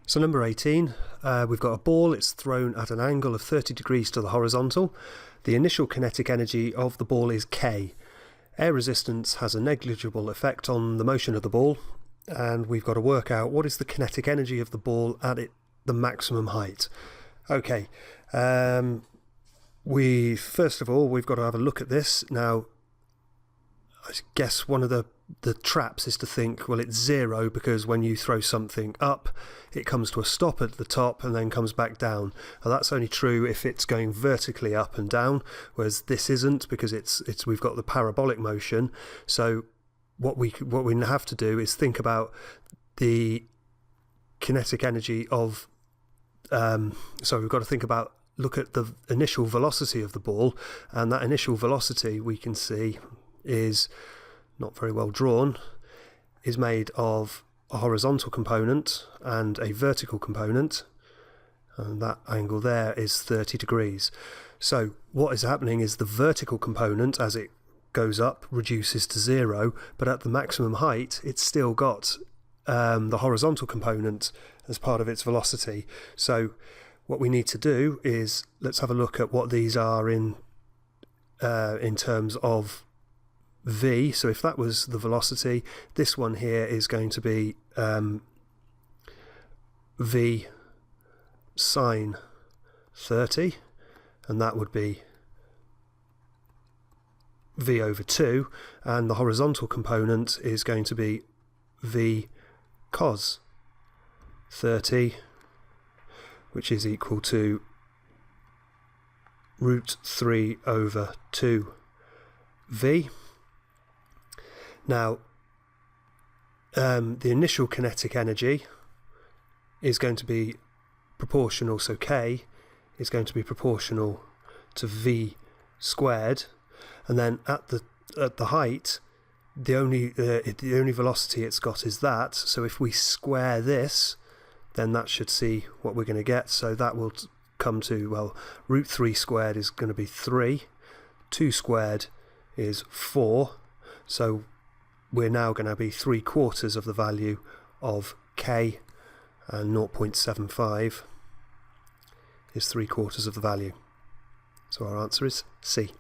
So number 18, we've got a ball, it's thrown at an angle of 30 degrees to the horizontal. The initial kinetic energy of the ball is K. Air resistance has a negligible effect on the motion of the ball, and we've got to work out what is the kinetic energy of the ball at the maximum height. Okay, first of all, we've got to have a look at this. Now, I guess one of the traps is to think, well, it's zero because when you throw something up, it comes to a stop at the top and then comes back down. Now, that's only true if it's going vertically up and down, whereas this isn't, because we've got the parabolic motion. So what we have to do is think about the kinetic energy of. So we've got to look at the initial velocity of the ball, and that initial velocity we can see is not very well drawn, is made of a horizontal component and a vertical component, and that angle there is 30 degrees. So what is happening is the vertical component, as it goes up, reduces to zero, but at the maximum height it's still got the horizontal component as part of its velocity. So what we need to do is, let's have a look at what these are in terms of v. So if that was the velocity, this one here is going to be v sine 30, and that would be v over 2, and the horizontal component is going to be v cos 30, which is equal to root 3 over 2v. Now, the initial kinetic energy is going to be proportional, so K is going to be proportional to V squared, and then at the height, the only velocity it's got is that. So if we square this, then that should see what we're going to get. So that will come to, well, root 3 squared is going to be 3, 2 squared is 4, so we're now going to be 3/4 of the value of K, and 0.75 is 3/4 of the value. So our answer is C.